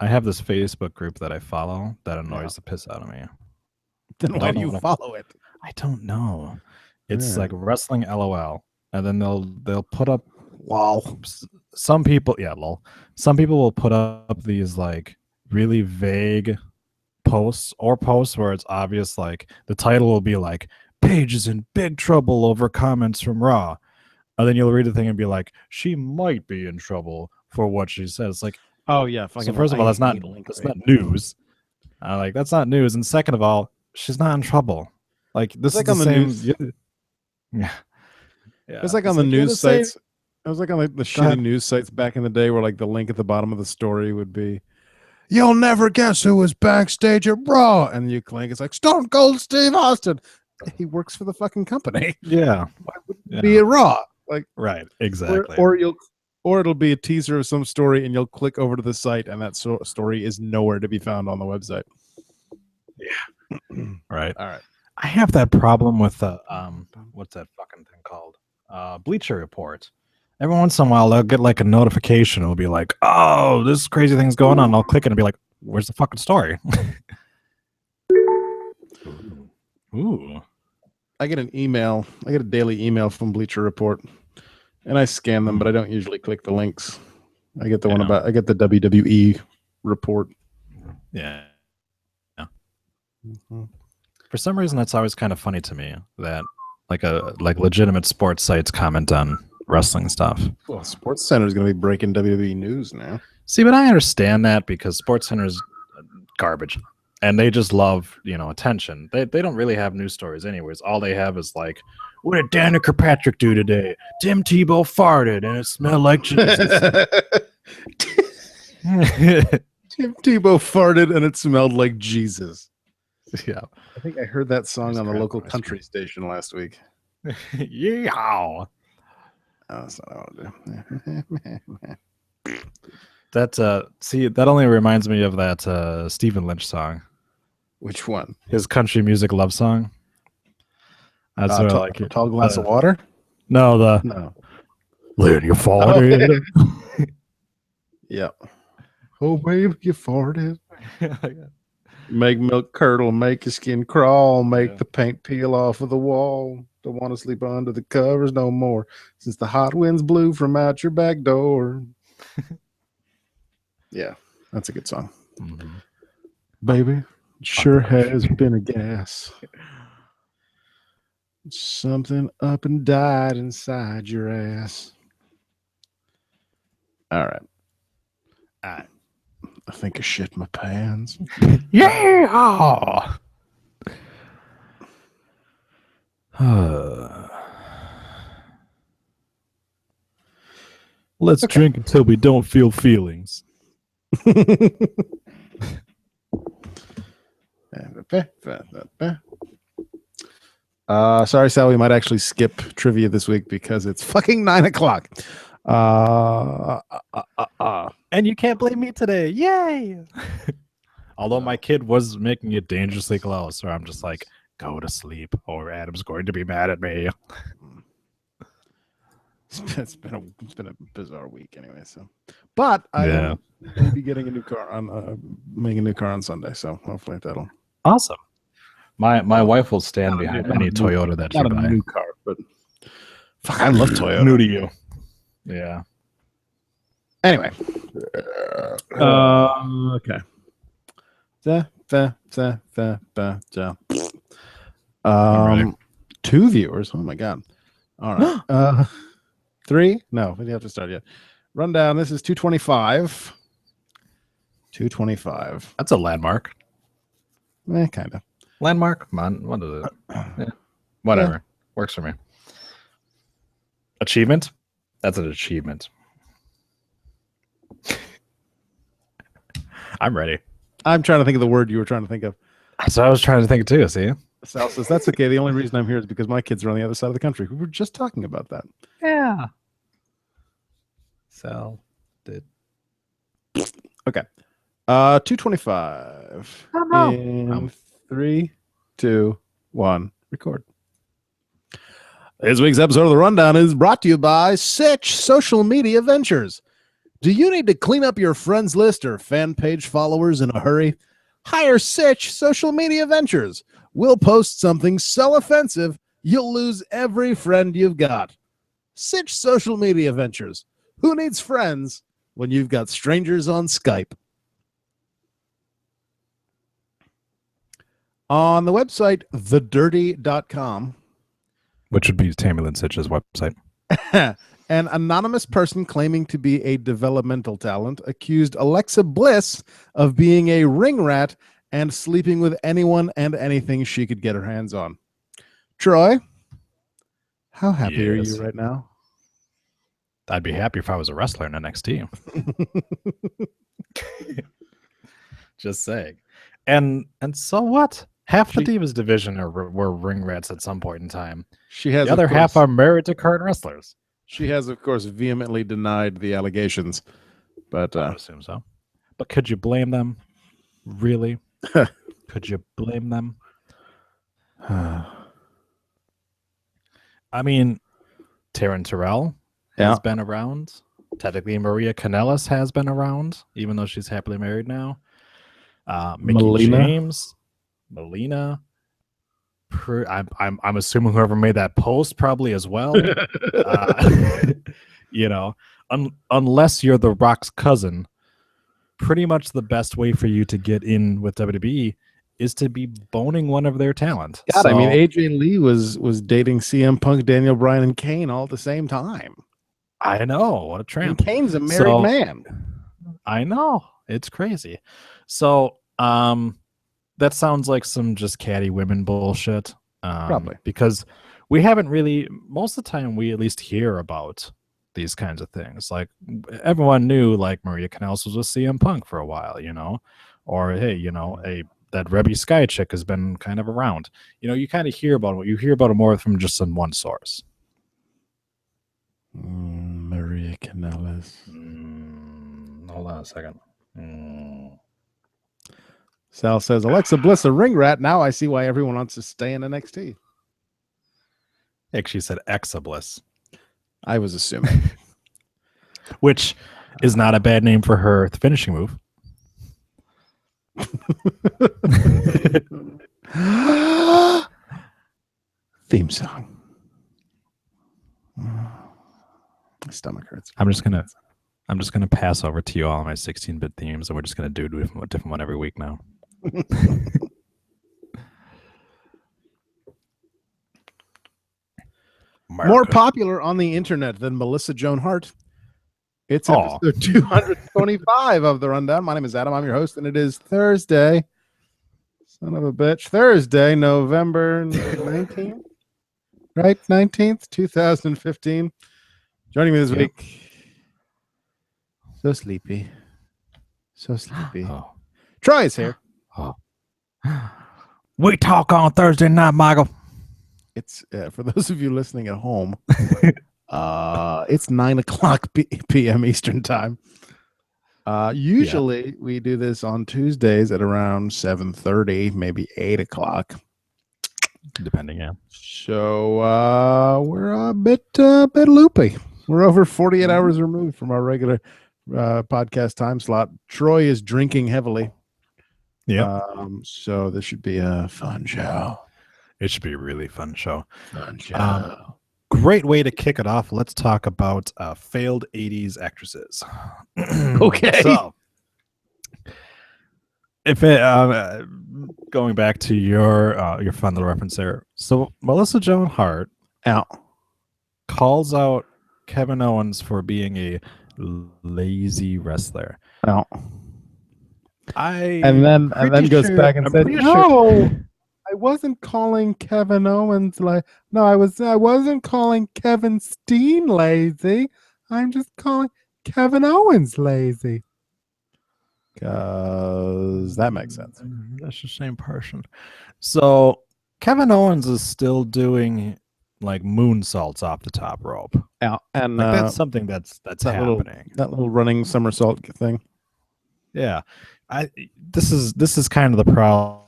I have this Facebook group that I follow that annoys the piss out of me. Then why do you follow it? I don't know. It's like wrestling LOL, and then they'll put up some people. Yeah, lol. Some people will put up these like really vague posts where it's obvious. Like the title will be like "Paige is in big trouble over comments from Raw," and then you'll read the thing and be like, "She might be in trouble for what she says." Like, oh yeah. So first of all, that's not news. Like that's not news, and second of all, she's not in trouble. Like this is like on the news. Yeah. It's like on the news sites. It was like on the shitty news sites back in the day where like the link at the bottom of the story would be, "You'll never guess who was backstage at Brawl," and you click, it's like Stone Cold Steve Austin. He works for the fucking company. Yeah. Why would it be at Raw? Like right, exactly. Or it'll be a teaser of some story and you'll click over to the site and that story is nowhere to be found on the website. Yeah. Right. All right. I have that problem with what's that fucking thing called? Bleacher Report. Every once in a while, they'll get like a notification. It'll be like, "Oh, this crazy thing's going on." I'll click it and be like, "Where's the fucking story?" Ooh. I get an email. I get a daily email from Bleacher Report, and I scan them, but I don't usually click the links. I get the one about. I get the WWE report. Yeah. Mm-hmm. For some reason, that's always kind of funny to me that like legitimate sports sites comment on wrestling stuff. Well, Sports Center is going to be breaking WWE news now. See, but I understand that because Sports Center is garbage, and they just love attention. They don't really have news stories anyways. All they have is like, "What did Danica Kirkpatrick do today? Tim Tebow farted and it smelled like Jesus." Tim Tebow farted and it smelled like Jesus. Yeah, I think I heard that song on the local country station last week. Yeah. Oh, that's not what I want to do. That see, that only reminds me of that Stephen Lynch song. Which one? His country music love song. That's sort of like a tall glass of water. No. Then you farted. Yeah. Oh, baby, you farted. Make milk curdle, make your skin crawl, make the paint peel off of the wall. Don't want to sleep under the covers no more since the hot winds blew from out your back door. Yeah, that's a good song. Mm-hmm. Baby, sure has been a gas. Something up and died inside your ass. All right. I think I shit my pants. Yeah. Let's drink until we don't feel feelings. Sorry, Sal, we might actually skip trivia this week because it's fucking 9:00. And you can't blame me today. Yay! Although my kid was making it dangerously close, so I'm just like, go to sleep or Adam's going to be mad at me. It's been a bizarre week anyway. So, but I will be getting a new car on making a new car on Sunday. So hopefully that'll awesome. My wife will stand behind any Toyota that you buy. Not a new car, but fuck, I love Toyota. New to you. Yeah. Anyway. Okay. Two viewers. Oh my god. All right. 3? No, we have to start yet. Rundown. This is 225. 225. That's a landmark. Kind of. Landmark? Come on. What is it? Yeah. Whatever. Yeah. Works for me. Achievement? That's an achievement. I'm ready. I'm trying to think of the word you were trying to think of. So I was trying to think it too, see? Sal says, that's okay. The only reason I'm here is because my kids are on the other side of the country. We were just talking about that. Yeah. Sal did. Okay. 225. Oh, no. In 3, 2, 1, record. This week's episode of The Rundown is brought to you by Sitch Social Media Ventures. Do you need to clean up your friends list or fan page followers in a hurry? Hire Sitch Social Media Ventures. We'll post something so offensive, you'll lose every friend you've got. Sitch Social Media Ventures. Who needs friends when you've got strangers on Skype? On the website, thedirty.com, which would be Tammy Lynn Sitch's website. An anonymous person claiming to be a developmental talent accused Alexa Bliss of being a ring rat and sleeping with anyone and anything she could get her hands on. Troy, how happy are you right now? I'd be happy if I was a wrestler in NXT. Just saying. And so what? Half the Divas division were ring rats at some point in time. The other half are married to current wrestlers. She has, of course, vehemently denied the allegations. But I assume so. But could you blame them? Really? Could you blame them? I mean, Taryn Terrell has been around. Technically, Maria Kanellis has been around, even though she's happily married now. Mickey James, Melina. I'm assuming whoever made that post probably as well. You know, unless you're The Rock's cousin, pretty much the best way for you to get in with WWE is to be boning one of their talent. God, I mean, AJ Lee was dating CM Punk, Daniel Bryan, and Kane all at the same time. I know, what a tramp. And Kane's a married man. I know, it's crazy. So, that sounds like some just catty women bullshit. Probably. Because we haven't really, most of the time, we at least hear about these kinds of things. Like, everyone knew, like, Maria Kanellis was with CM Punk for a while, you know? Or, hey, you know, that Rebby Sky chick has been kind of around. You know, you kind of hear about it. You hear about it more from just in one source. Maria Kanellis. Hold on a second. Sal says, Alexa Bliss, a ring rat. Now I see why everyone wants to stay in NXT. Actually said Exa Bliss. I was assuming. Which is not a bad name for her finishing move. Theme song. My stomach hurts. I'm just gonna pass over to you all my 16-bit themes, and we're just gonna do a different one every week now. More popular on the internet than Melissa Joan Hart. It's episode 225 of The Rundown. My name is Adam. I'm your host, and it is Thursday. Son of a bitch. Thursday, November 19th. Right? 19th, 2015. Joining me this week. So sleepy. So sleepy. Troy is here. We talk on Thursday night, Michael. It's for those of you listening at home. It's 9:00 p.m. Eastern time. Usually we do this on Tuesdays at around 7:30, maybe 8 o'clock, depending. Yeah. So we're a bit loopy. We're over 48 hours removed from our regular podcast time slot. Troy is drinking heavily. Yeah. So this should be a fun show. It should be a really fun show. Fun show. Great way to kick it off. Let's talk about failed 80s actresses. Okay. So, if it, going back to your fun little reference there. So Melissa Joan Hart calls out Kevin Owens for being a lazy wrestler. And then goes back and said, "No, I wasn't calling Kevin Owens I wasn't calling Kevin Steen lazy. I'm just calling Kevin Owens lazy." Because that makes sense. That's the same person. So Kevin Owens is still doing like moonsaults off the top rope. And like, that's something that's happening. That little running somersault thing. Yeah. This is kind of the problem.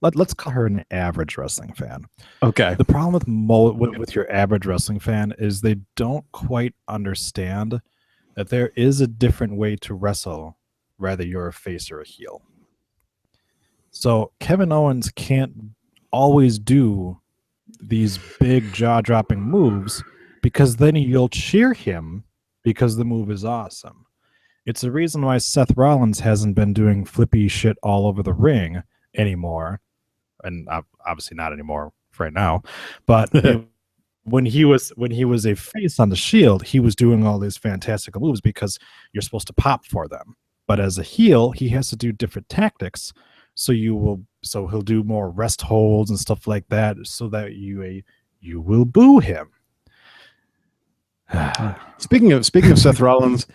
Let's call her an average wrestling fan. Okay. The problem with your average wrestling fan is they don't quite understand that there is a different way to wrestle, whether you're a face or a heel. So Kevin Owens can't always do these big jaw-dropping moves because then you'll cheer him because the move is awesome. It's the reason why Seth Rollins hasn't been doing flippy shit all over the ring anymore, and obviously not anymore right now. But when he was a face on the Shield, he was doing all these fantastical moves because you're supposed to pop for them. But as a heel, he has to do different tactics. So he'll do more rest holds and stuff like that, so that you will boo him. Speaking of Seth Rollins,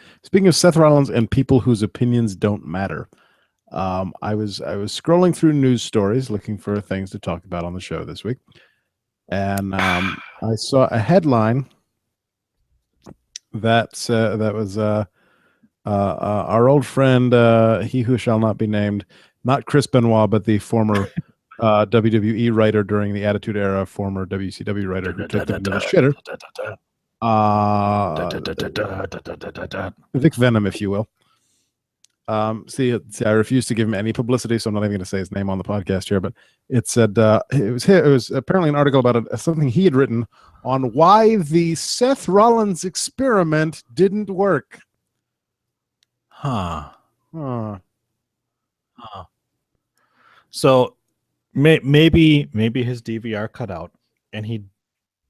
and people whose opinions don't matter, I was scrolling through news stories looking for things to talk about on the show this week, and I saw a headline that was our old friend, he who shall not be named, not Chris Benoit, but the former WWE writer during the Attitude Era, former WCW writer who took them to the shitter. Vic Venom, if you will. See, I refuse to give him any publicity, so I'm not even going to say his name on the podcast here. But it said it was apparently an article about something he had written on why the Seth Rollins experiment didn't work. So maybe his DVR cut out, and he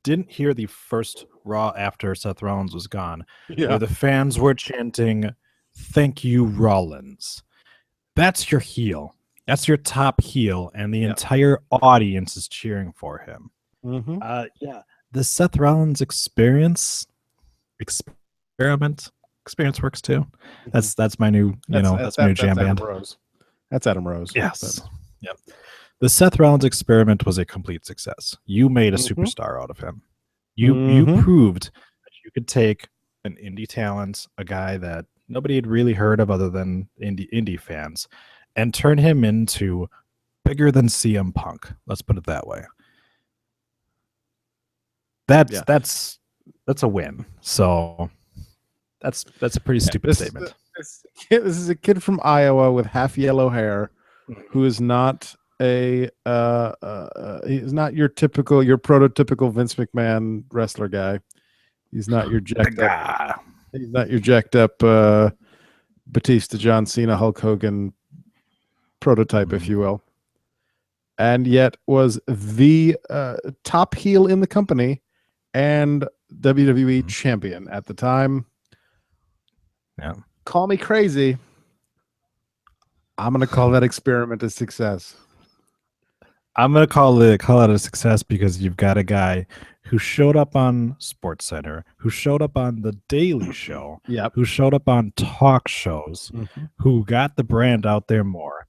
didn't hear the first Raw after Seth Rollins was gone, where the fans were chanting, "Thank you, Rollins." That's your heel. That's your top heel, and the entire audience is cheering for him. The Seth Rollins experiment works too. That's my new, that's my new jam band. That's Adam Rose. Yes. Yep. The Seth Rollins experiment was a complete success. You made a superstar out of him. You proved that you could take an indie talent, a guy that nobody had really heard of other than indie fans, and turn him into bigger than CM Punk. Let's put it that way. That's a win. So that's a pretty stupid statement. This is a kid from Iowa with half yellow hair who is not he's not your prototypical Vince McMahon wrestler guy. He's not your jacked up. He's not your jacked up Batista, John Cena, Hulk Hogan prototype, if you will. And yet was the top heel in the company and WWE champion at the time. Yeah. Call me crazy. I'm going to call that experiment a success. I'm going to call it a success because you've got a guy who showed up on SportsCenter, who showed up on The Daily Show, who showed up on talk shows, who got the brand out there more.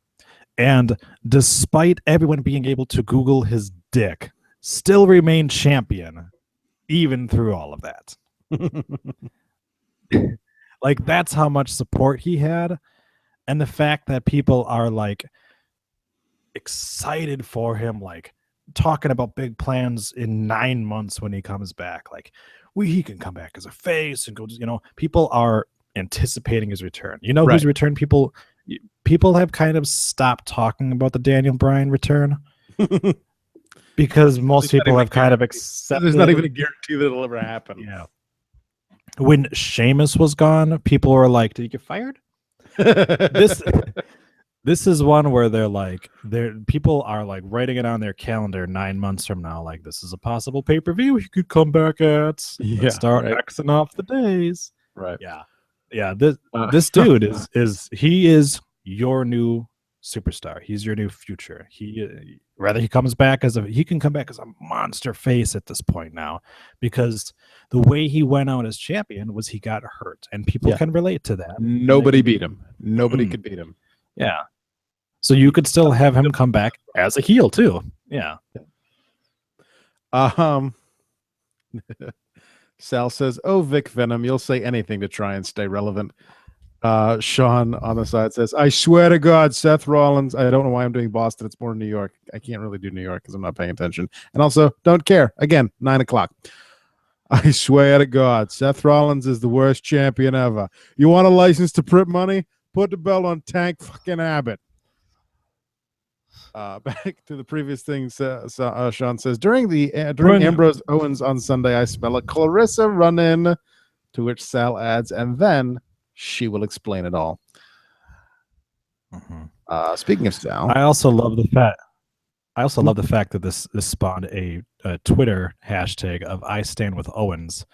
And despite everyone being able to Google his dick, still remained champion even through all of that. Like, that's how much support he had. And the fact that people are like excited for him, like talking about big plans in 9 months when he comes back, like he can come back as a face and go, people are anticipating his return. Whose return people have kind of stopped talking about the Daniel Bryan return because most people have kind of accepted. There's not even a guarantee that it'll ever happen. Yeah. When Sheamus was gone, people were like, "Did he get fired?" This is one where people are like writing it on their calendar 9 months from now, like, this is a possible pay-per-view you could come back at. Let's start Xing off the days. Right. Yeah. This dude is your new superstar. He's your new future. He can come back as a monster face at this point now, because the way he went out as champion was he got hurt, and people can relate to that. Nobody beat him. Nobody could beat him. Yeah. So you could still have him come back as a heel too. Yeah. Sal says, "Oh, Vic Venom, you'll say anything to try and stay relevant." Sean on the side says, "I swear to God, Seth Rollins." I don't know why I'm doing Boston. It's more New York. I can't really do New York because I'm not paying attention. And also, don't care. Again, 9 o'clock. I swear to God, Seth Rollins is the worst champion ever. You want a license to print money? Put the belt on Tank fucking Abbott. Back to the previous things, Sean says, during Ambrose Owens on Sunday, I smell a Clarissa run-in, to which Sal adds, and then she will explain it all. Speaking of Sal, I also love the fact that this spawned a Twitter hashtag of I stand with Owens.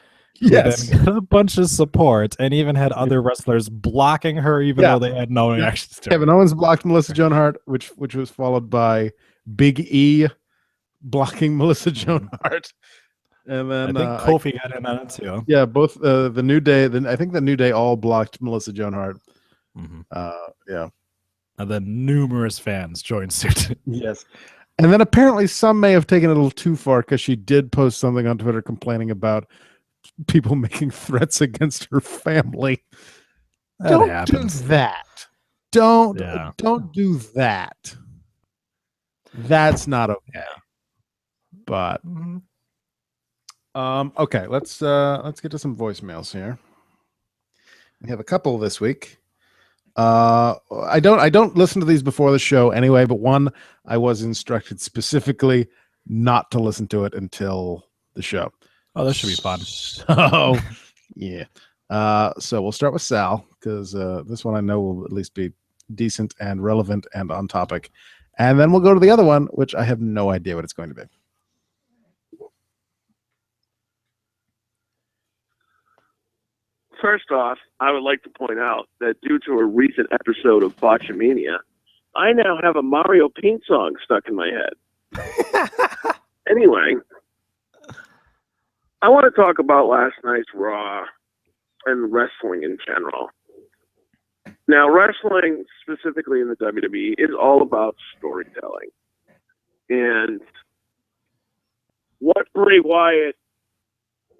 yes, Who then got a bunch of support and even had other wrestlers blocking her, even though they had no actions. Kevin Owens blocked Melissa Joan Hart, which was followed by Big E blocking Melissa Joan Hart, and then I think Kofi got in on it too. Yeah, both the New Day. I think the New Day all blocked Melissa Joan Hart. Yeah, and then numerous fans joined suit. Yes. And then apparently some may have taken it a little too far because she did post something on Twitter complaining about people making threats against her family. Don't happens. Do that. Don't do that. That's not okay. But okay, let's get to some voicemails here. We have a couple this week. I don't listen to these before the show anyway, but one I was instructed specifically not to listen to it until the show. Oh, that should be fun. So yeah. So we'll start with Sal, because this one I know will at least be decent and relevant and on topic. And then we'll go to the other one, which I have no idea what it's going to be. First off, I would like to point out that due to a recent episode of Botchamania, I now have a Mario Paint song stuck in my head. Anyway, I want to talk about last night's Raw and wrestling in general. Now, wrestling, specifically in the WWE, is all about storytelling. And what Bray Wyatt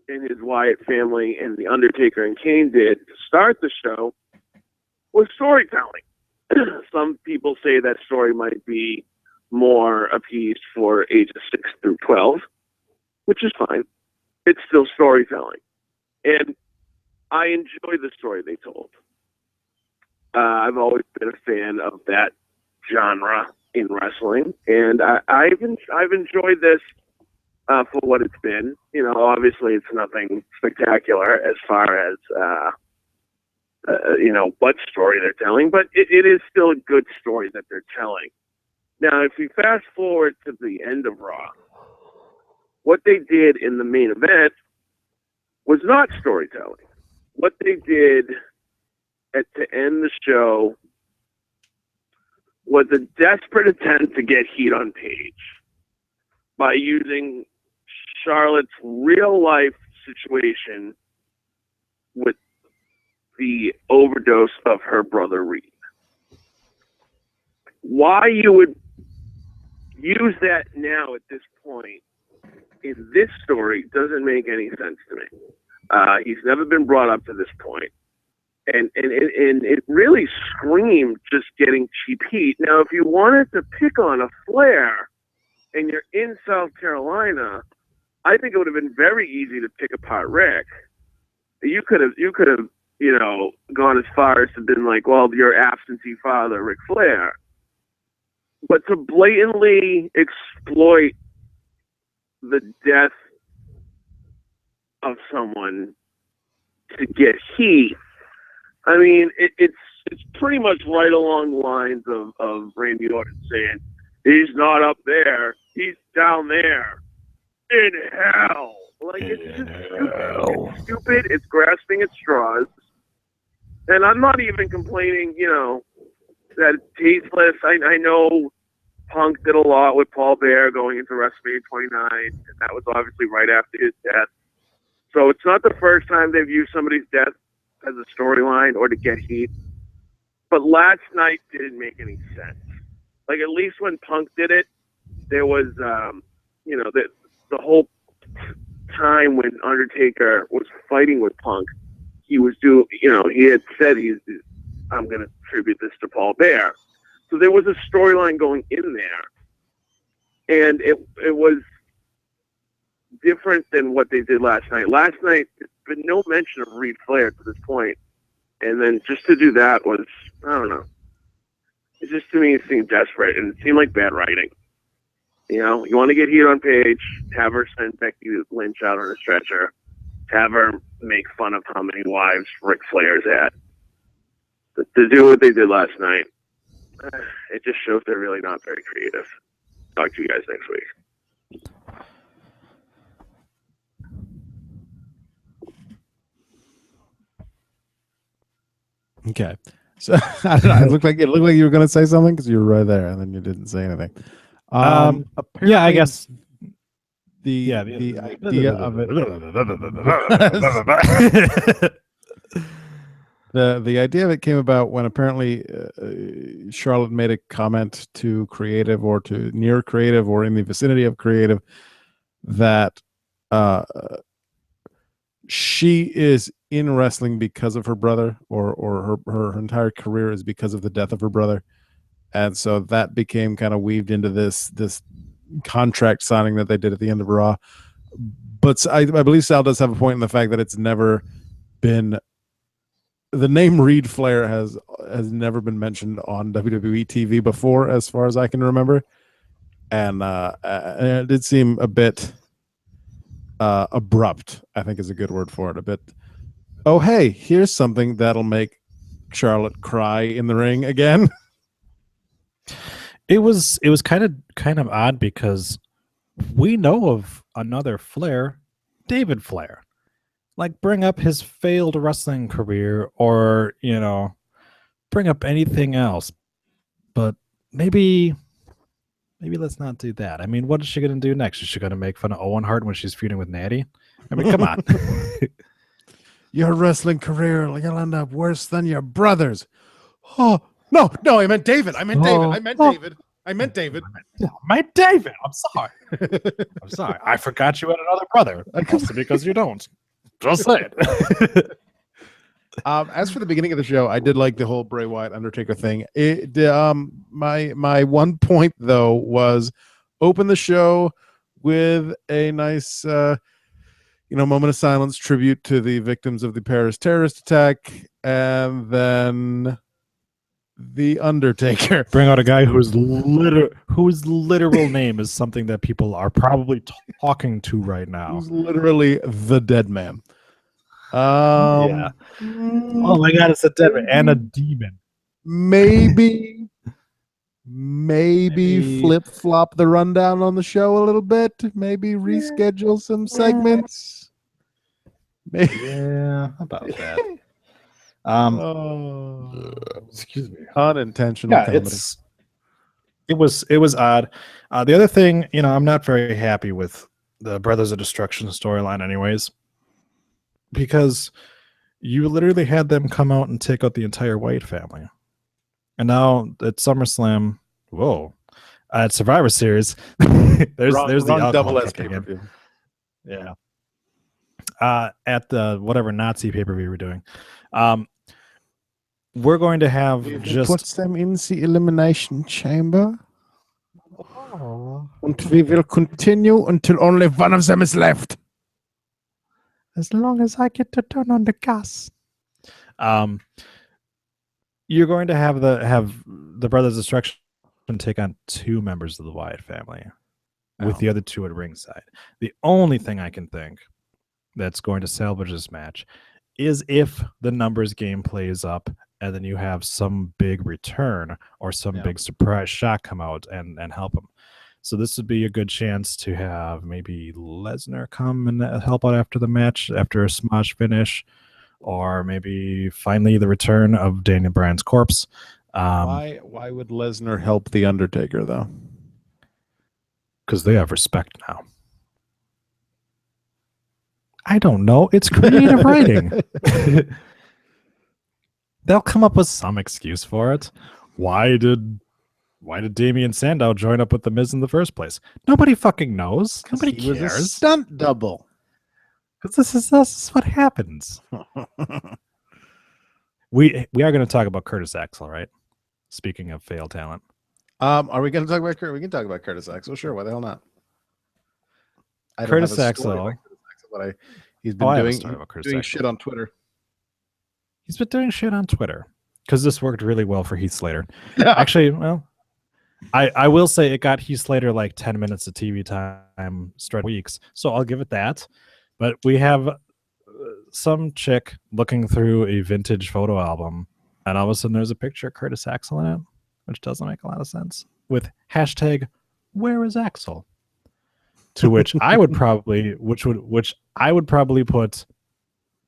and his Wyatt family and The Undertaker and Kane did to start the show was storytelling. Some people say that story might be more appeased for ages 6 through 12, which is fine. It's still storytelling. And I enjoy the story they told. I've always been a fan of that genre in wrestling, and I've enjoyed this for what it's been. You know, obviously it's nothing spectacular as far as what story they're telling, but it is still a good story that they're telling. Now, if we fast forward to the end of Raw, what they did in the main event was not storytelling. What they did to end the show was a desperate attempt to get heat on Paige by using Charlotte's real-life situation with the overdose of her brother Reed. Why you would use that now at this point in this story doesn't make any sense to me. He's never been brought up to this point. And it really screamed just getting cheap heat. Now, if you wanted to pick on a Flair and you're in South Carolina, I think it would have been very easy to pick apart Rick. You could have, gone as far as to been like, well, your absentee father, Ric Flair. But to blatantly exploit the death of someone to get heat, I mean, it's pretty much right along the lines of Randy Orton saying, he's not up there, he's down there in hell. Like, it's just stupid. It's stupid. It's grasping at straws. And I'm not even complaining, that it's tasteless. I know Punk did a lot with Paul Bear going into WrestleMania 29, and that was obviously right after his death. So it's not the first time they've used somebody's death as a storyline or to get heat. But last night didn't make any sense. Like, at least when Punk did it, there was, the whole time when Undertaker was fighting with Punk, he was he had said I'm going to attribute this to Paul Bear. So there was a storyline going in there. And it was different than what they did last night. Last night, there's been no mention of Reed Flair to this point. And then just to do that was, I don't know. It just, to me, it seemed desperate, and it seemed like bad writing. You know, you want to get heat on Paige, have her send Becky Lynch out on a stretcher, have her make fun of how many wives Ric Flair's had. But to do what they did last night, it just shows they're really not very creative. Talk to you guys next week. Okay. So I don't know. It looked like you were going to say something because you were right there, and then you didn't say anything. Yeah, I guess. The idea of it. The idea of it came about when apparently Charlotte made a comment to creative or to near creative or in the vicinity of creative that she is in wrestling because of her brother, or her entire career is because of the death of her brother. And so that became kind of weaved into this contract signing that they did at the end of Raw. But I believe Sal does have a point in the fact that it's never been, the name Reed Flair has never been mentioned on WWE TV before, as far as I can remember. And it did seem a bit abrupt, I think is a good word for it. A bit, oh, hey, here's something that'll make Charlotte cry in the ring again. It was kind of odd because we know of another Flair, David Flair. Like, bring up his failed wrestling career, or, you know, bring up anything else. But maybe let's not do that. I mean, what is she going to do next? Is she going to make fun of Owen Hart when she's feuding with Natty? I mean, come on. Your wrestling career, you'll end up worse than your brother's. Oh, no, I meant David. I meant David. I'm sorry. I'm sorry. I forgot you had another brother. Mostly because you don't. Just say it. As for the beginning of the show, I did like the whole Bray Wyatt Undertaker thing. My one point though was open the show with a nice moment of silence, tribute to the victims of the Paris terrorist attack, and then the Undertaker. Bring out a guy whose literal name is something that people are probably talking to right now. Who's literally the dead man. Yeah. Oh my God, it's a dead man and a demon. Maybe flip-flop the rundown on the show a little bit. Maybe reschedule some segments. Maybe. Yeah, how about that? Excuse me. Unintentional comedy. It was odd. The other thing, I'm not very happy with the Brothers of Destruction storyline anyways, because you literally had them come out and take out the entire White family. And now at SummerSlam, at Survivor Series, there's the alcohol kicking in. Yeah. At the whatever Nazi pay-per-view we're doing. We're going to have put them in the elimination chamber. And we will continue until only one of them is left. As long as I get to turn on the gas. You're going to have the Brothers of Destruction take on 2 members of the Wyatt family, with the other 2 at ringside. The only thing I can think that's going to salvage this match is if the numbers game plays up and then you have some big return or some big surprise shot come out and help them. So this would be a good chance to have maybe Lesnar come and help out after the match, after a smash finish, or maybe finally the return of Daniel Bryan's corpse. Why would Lesnar help the Undertaker though? Because they have respect now. I don't know. It's creative writing. They'll come up with some excuse for it. Why did Damian Sandow join up with the Miz in the first place? Nobody fucking knows. Nobody cares. Was a stunt double. Because this is what happens. We are going to talk about Curtis Axel, right? Speaking of failed talent. Are we going to talk about Curtis? We can talk about Curtis Axel. Sure. Why the hell not? I don't Curtis have a story Axel. about Curtis Axel, but he's been doing shit on Twitter. He's been doing shit on Twitter because this worked really well for Heath Slater. Actually, well, I will say it got Heath Slater like 10 minutes of TV time straight weeks, so I'll give it that. But we have some chick looking through a vintage photo album, and all of a sudden there's a picture of Curtis Axel in it, which doesn't make a lot of sense, with hashtag where is Axel? To which I would probably put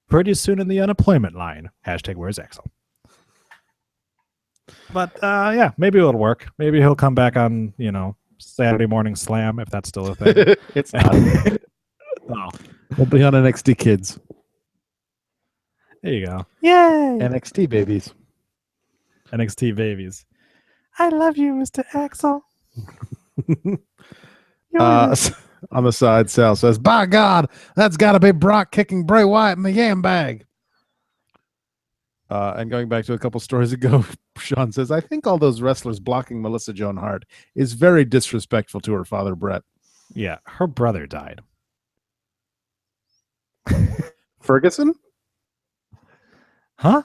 pretty soon in the unemployment line, hashtag where's Axel? But yeah, maybe it'll work. Maybe he'll come back on, Saturday Morning Slam, if that's still a thing. It's not. Oh. We'll be on NXT Kids. There you go. Yay! NXT babies. NXT babies. I love you, Mr. Axel. On the side, Sal says, by God, that's got to be Brock kicking Bray Wyatt in the yam bag. And going back to a couple stories ago, Sean says, I think all those wrestlers blocking Melissa Joan Hart is very disrespectful to her father, Brett. Yeah, her brother died. Ferguson? Huh?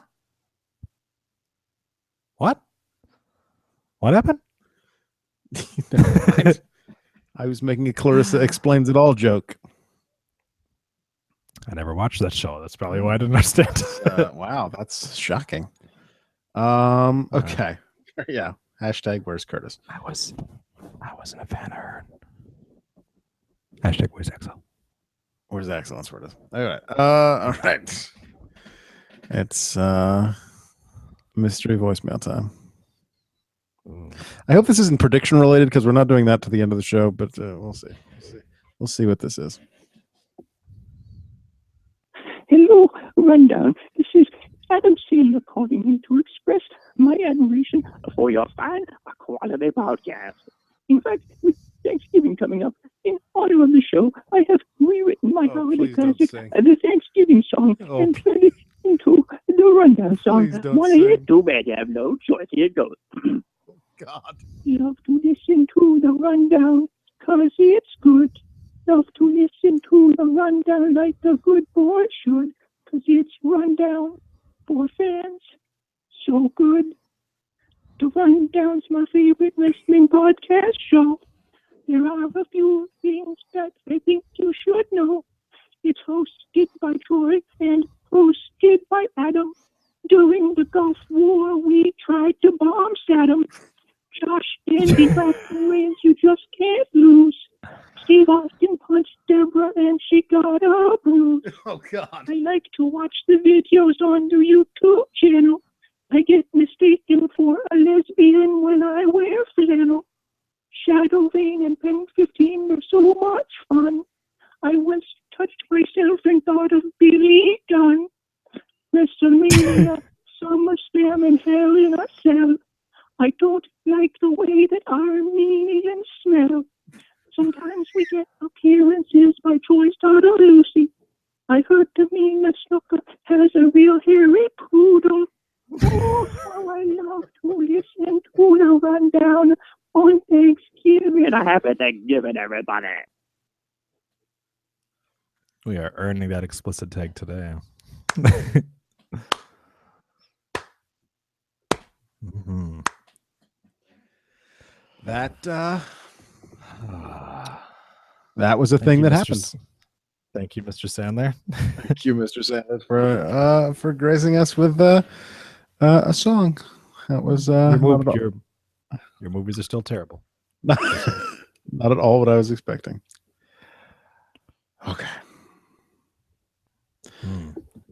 What? What happened? I was making a Clarissa Explains It All joke. I never watched that show. That's probably why I didn't understand. Wow, that's shocking. Okay. Yeah. Hashtag where's Curtis? I wasn't a fan of her. Hashtag where's Axel? Where's Axel? That's where it is. All right. It's mystery voicemail time. I hope this isn't prediction related because we're not doing that to the end of the show, but we'll see. We'll see what this is. Hello, Rundown. This is Adam Sandler calling in to express my admiration for your fine quality podcast. In fact, with Thanksgiving coming up, in honor of the show, I have rewritten my holiday classic, the Thanksgiving song, and turned it into the Rundown song. Want to hear it? Too bad you have no choice. Here it goes. God. Love to listen to the Rundown, 'cause it's good. Love to listen to the Rundown like the good boy should, 'cause it's Rundown for fans. So good. The Rundown's my favorite wrestling podcast show. There are a few things that I think you should know. It's hosted by Troy and hosted by Adam. During the Gulf War, we tried to bomb Saddam. Josh Dandy Braxton Reigns, you just can't lose. Steve Austin punched Deborah and she got a bruise. Oh, God. I like to watch the videos on the YouTube channel. I get mistaken for a lesbian when I wear flannel. Shadow Vein and Pen15 are so much fun. I once touched myself and thought of Billy Gunn. WrestleMania, SummerSlam, and Hell in a Cell. I don't like the way that Armenians smell. Sometimes we get appearances by Troy Star or Lucy. I heard the Mina Snooker has a real hairy poodle. Oh, how I love to listen to the Rundown on Thanksgiving. I have a Thanksgiving, everybody. We are earning that explicit tag today. Mm-hmm. That was a thing that happened. Thank you, Mr. Sandler. Thank you, Mr. Sandler, for gracing us with a song. That was your movies are still terrible. Not at all what I was expecting. Okay.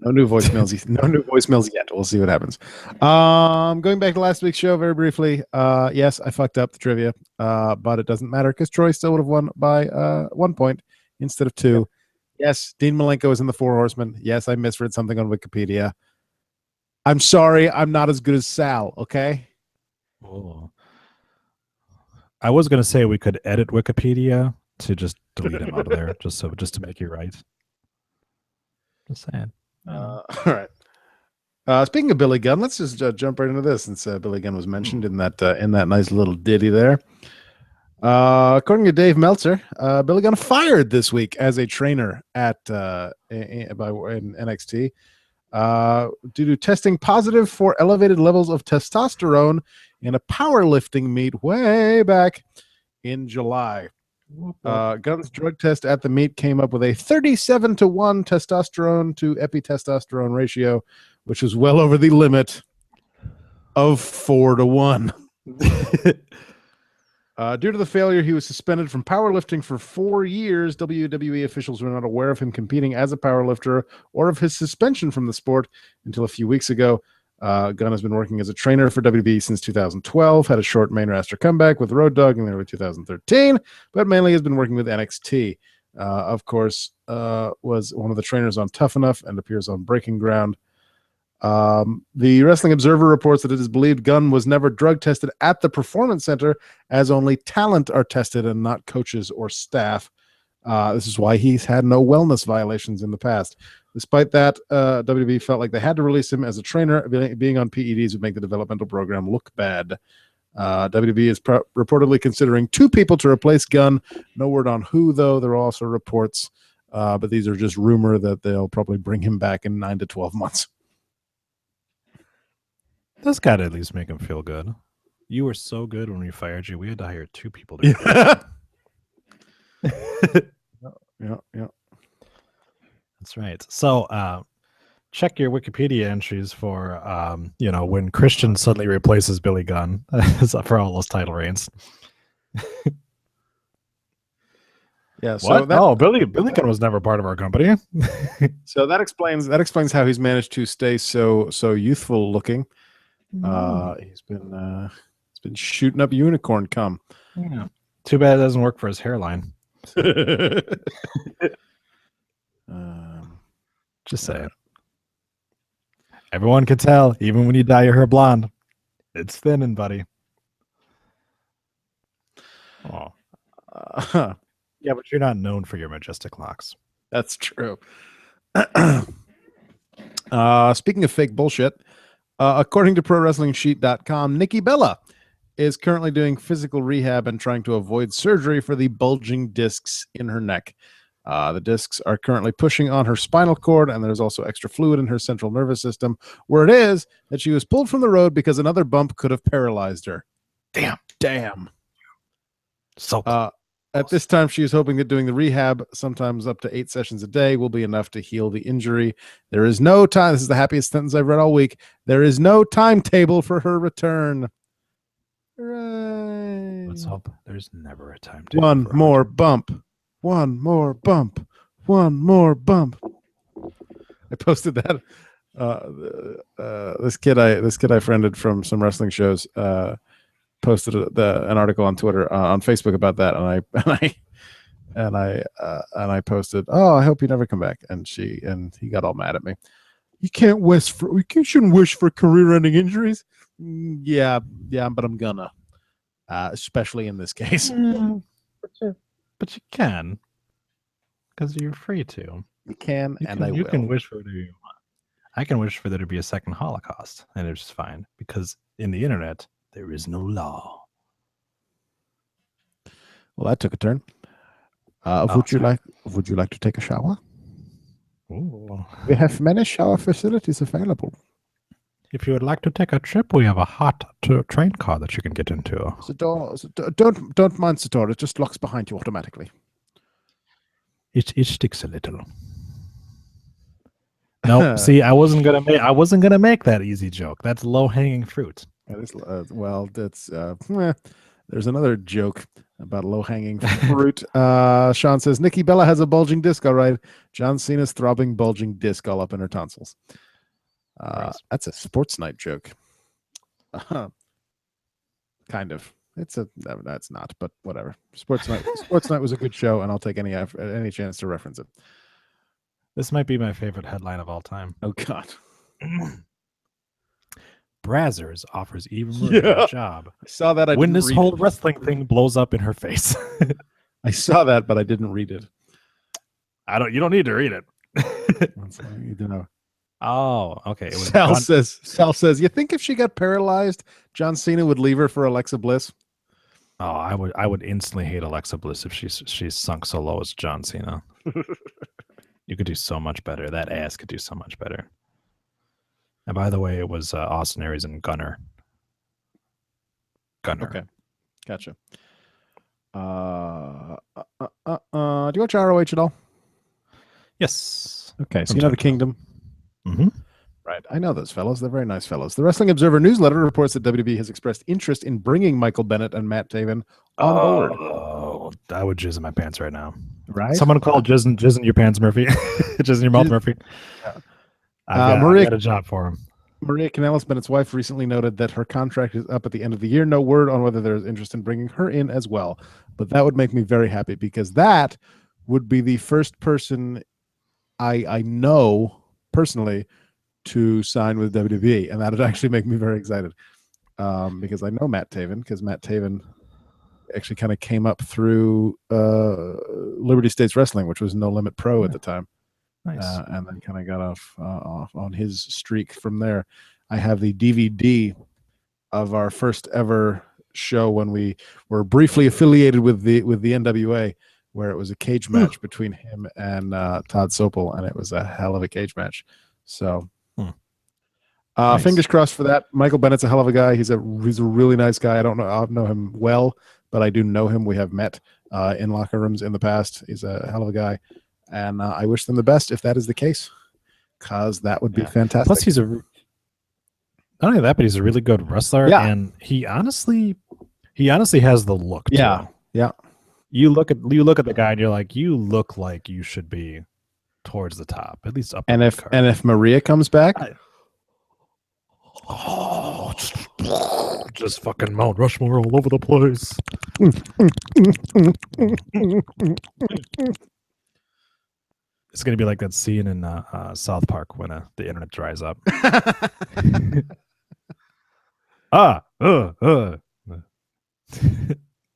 No new voicemails. No new voicemails yet. We'll see what happens. Going back to last week's show very briefly. Yes, I fucked up the trivia, but it doesn't matter because Troy still would have won by 1 point instead of 2. Yep. Yes, Dean Malenko is in the Four Horsemen. Yes, I misread something on Wikipedia. I'm sorry, I'm not as good as Sal. Okay. Oh. I was going to say we could edit Wikipedia to just delete him out of there, just to make you right. Just saying. All right. Speaking of Billy Gunn, let's just jump right into this since Billy Gunn was mentioned in that nice little ditty there. According to Dave Meltzer, Billy Gunn fired this week as a trainer at in NXT due to testing positive for elevated levels of testosterone in a powerlifting meet way back in July. Gunn's drug test at the meet came up with a 37-to-1 testosterone to epitestosterone ratio, which is well over the limit of 4-to-1. Due to the failure, he was suspended from powerlifting for 4 years. WWE officials were not aware of him competing as a powerlifter or of his suspension from the sport until a few weeks ago. Gunn has been working as a trainer for WWE since 2012, had a short main roster comeback with Road Dogg in early 2013, but mainly has been working with NXT. Of course, was one of the trainers on Tough Enough and appears on Breaking Ground. The Wrestling Observer reports that it is believed Gunn was never drug tested at the Performance Center, as only talent are tested and not coaches or staff. This is why he's had no wellness violations in the past. Despite that, WWE felt like they had to release him as a trainer. Being on PEDs would make the developmental program look bad. WWE is reportedly considering 2 people to replace Gunn. No word on who, though. There are also reports, but these are just rumor that they'll probably bring him back in 9 to 12 months. That's got to at least make him feel good. You were so good when we fired you. We had to hire 2 people to Yeah. That's right. So check your Wikipedia entries for when Christian suddenly replaces Billy Gunn for all those title reigns. Yeah. So Billy Gunn was never part of our company. So that explains how he's managed to stay so youthful looking. He's been shooting up unicorn cum. Yeah. Too bad it doesn't work for his hairline. Just saying. Everyone can tell, even when you dye your hair blonde, it's thinning, buddy. Oh. Yeah, but you're not known for your majestic locks. That's true. Speaking of fake bullshit, according to ProWrestlingSheet.com, Nikki Bella is currently doing physical rehab and trying to avoid surgery for the bulging discs in her neck. The discs are currently pushing on her spinal cord, and there's also extra fluid in her central nervous system, where it is that she was pulled from the road because another bump could have paralyzed her. Damn. So at this time, she is hoping that doing the rehab, sometimes up to 8 sessions a day, will be enough to heal the injury. There is no time. This is the happiest sentence I've read all week. There is no timetable for her return. Hooray. Let's hope there's never a time. One more bump. I posted that. This kid I friended from some wrestling shows posted an article on Twitter on Facebook about that, and I posted, "Oh, I hope you never come back." And he got all mad at me. You shouldn't wish for career-ending injuries. Yeah, but I'm gonna, especially in this case. But you can, because you're free to. You can, I will. You can wish for whatever you want. I can wish for there to be a second Holocaust, and it's just fine, because in the internet, there is no law. Well, that took a turn. Would you like to take a shower? Ooh. We have many shower facilities available. If you would like to take a trip, we have a hot train car that you can get into. Don't mind the door. It just locks behind you automatically. It sticks a little. No, see, I wasn't gonna make that easy joke. That's low hanging fruit. There's another joke about low hanging fruit. Sean says Nikki Bella has a bulging disc. All right, John Cena's throbbing bulging disc all up in her tonsils. That's a Sports Night joke. Kind of. That's not, but whatever. Sports Night was a good show, and I'll take any chance to reference it. This might be my favorite headline of all time. Oh God. Brazzers offers Eva Marie a job. I saw that. When this whole wrestling thing blows up in her face. I saw that, but I didn't read it. You don't need to read it. You don't know. Oh, okay. Sal says, you think if she got paralyzed, John Cena would leave her for Alexa Bliss? Oh, I would instantly hate Alexa Bliss if she's sunk so low as John Cena. You could do so much better. That ass could do so much better. And by the way, it was Austin Aries and Gunner. Okay, gotcha. Do you watch ROH at all? Yes. Okay, so you know the Kingdom. Mm-hmm. Right, I know those fellows. They're very nice fellows. The Wrestling Observer newsletter reports that WWE has expressed interest in bringing Michael Bennett and Matt Taven on board. Oh, I would jizz in my pants right now. Right? Someone called jizz in your pants, Murphy. Jizz in your mouth, Murphy. Yeah. I got a job for him. Maria Kanellis, Bennett's wife, recently noted that her contract is up at the end of the year. No word on whether there is interest in bringing her in as well. But that would make me very happy because that would be the first person I know personally to sign with WWE. And that would actually make me very excited because I know Matt Taven, because Matt Taven actually kind of came up through Liberty States Wrestling, which was No Limit Pro at the time. Nice. And then kind of got off on his streak from there. I have the DVD of our first ever show when we were briefly affiliated with the NWA, where it was a cage match between him and Todd Sopel, and it was a hell of a cage match. So, nice. Fingers crossed for that. Michael Bennett's a hell of a guy. He's a really nice guy. I don't know him well, but I do know him. We have met in locker rooms in the past. He's a hell of a guy. And I wish them the best if that is the case, because that would be fantastic. Plus, he's not only that, but he's a really good wrestler, and he honestly has the look. Yeah, too. You look at the guy, and you're like, you look like you should be towards the top, at least up. And if Maria comes back, just fucking Mount Rushmore all over the place. It's going to be like that scene in South Park when the internet dries up.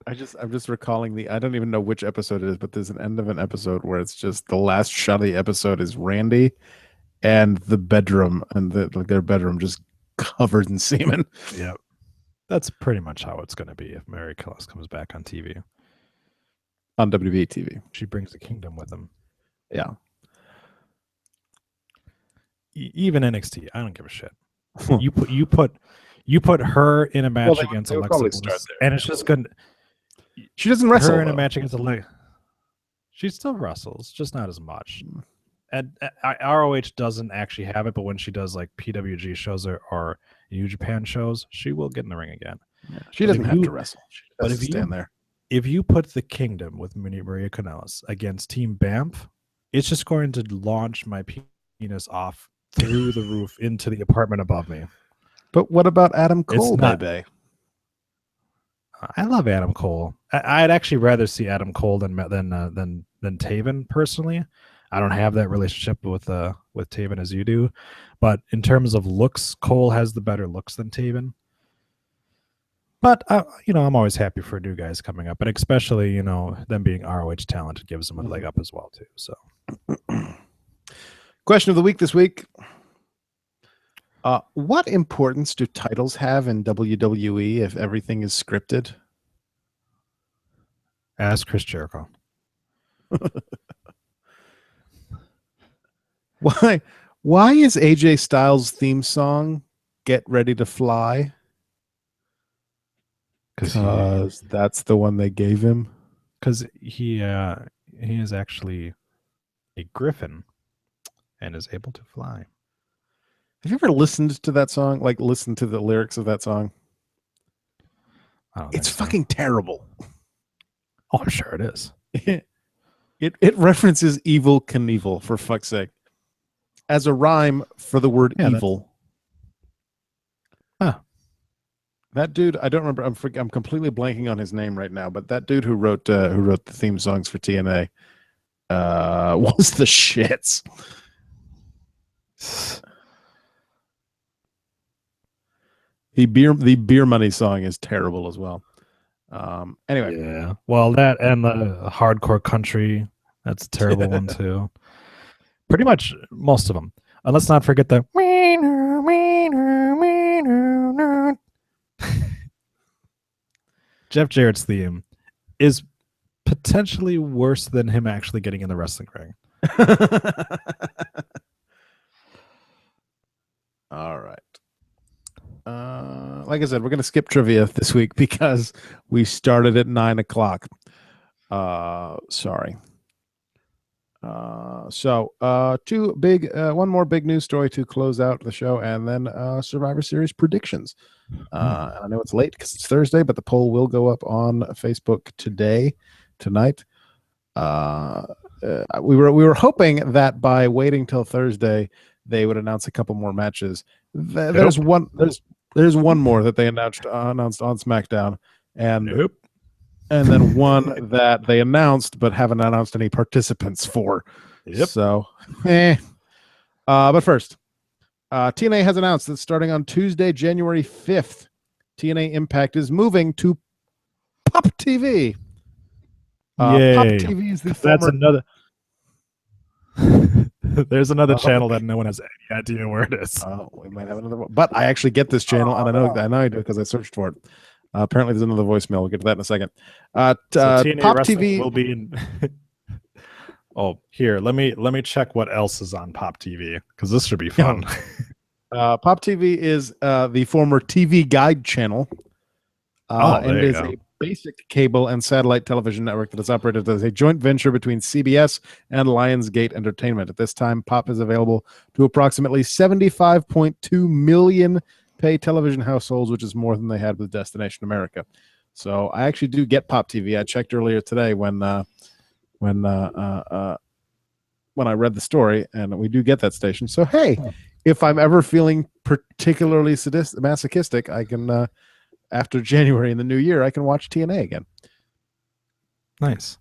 I'm just recalling I don't even know which episode it is, but there's an end of an episode where it's just the last shot of the episode is Randy and the bedroom and their bedroom just covered in semen. Yep. That's pretty much how it's going to be if Mary Kanellis comes back on TV. On WWE TV. She brings the kingdom with them. Yeah. Even NXT, I don't give a shit. you put her in a match against Alexa Bliss, and it's just good. She doesn't wrestle. Her in a match against Alexa. She still wrestles, just not as much. And ROH doesn't actually have it, but when she does like PWG shows or New Japan shows, she will get in the ring again. Yeah, she doesn't have to wrestle. But if you stand there, if you put the Kingdom with Maria Kanellis against Team Banff, it's just going to launch my penis off through the roof into the apartment above me. But what about Adam Cole, baby? I love Adam Cole. I'd actually rather see Adam Cole than Taven personally. I don't have that relationship with Taven as you do, but in terms of looks, Cole has the better looks than Taven. But I'm always happy for new guys coming up, and especially them being ROH talent gives them a leg up as well too. So. Question of the week this week. What importance do titles have in WWE if everything is scripted? Ask Chris Jericho. Why is AJ Styles' theme song "Get Ready to Fly"? Because that's the one they gave him. Because he is actually a griffin and is able to fly. Have you ever listened to that song? Like, listened to the lyrics of that song? It's fucking terrible. Oh, I'm sure it is. It references Evil Knievel, for fuck's sake, as a rhyme for the word evil. That dude, I don't remember. I'm completely blanking on his name right now. But that dude who wrote the theme songs for TNA was the shits. The beer money song is terrible as well. Anyway, yeah. Well, that and the hardcore country, that's a terrible one too. Pretty much most of them. And let's not forget the Jeff Jarrett's theme is potentially worse than him actually getting in the wrestling ring. All right. Like I said, we're going to skip trivia this week because we started at 9 o'clock. Sorry. One more big news story to close out the show, and then Survivor Series predictions. I know it's late because it's Thursday, but the poll will go up on Facebook tonight. We were hoping that by waiting till Thursday, they would announce a couple more matches. There's one more that they announced on SmackDown, and then one that they announced but haven't announced any participants for. So, but first, TNA has announced that starting on Tuesday, January 5th, TNA Impact is moving to Pop TV. Yay. Pop TV is the That's another. There's another channel that no one has any idea where it is. We might have another one, but I actually get this channel, and I know I do because I searched for it. Apparently, there's another voicemail. We'll get to that in a second. So TNA Pop Wrestling TV will be in. Oh, here, let me check what else is on Pop TV because this should be fun. Pop TV is the former TV Guide channel, and is a basic cable and satellite television network that is operated as a joint venture between CBS and Lionsgate Entertainment. At this time, Pop is available to approximately 75.2 million pay television households, which is more than they had with Destination America. So I actually do get Pop TV. I checked earlier today when I read the story, and we do get that station. So hey, if I'm ever feeling particularly masochistic, I can after January in the new year, I can watch TNA again. Nice.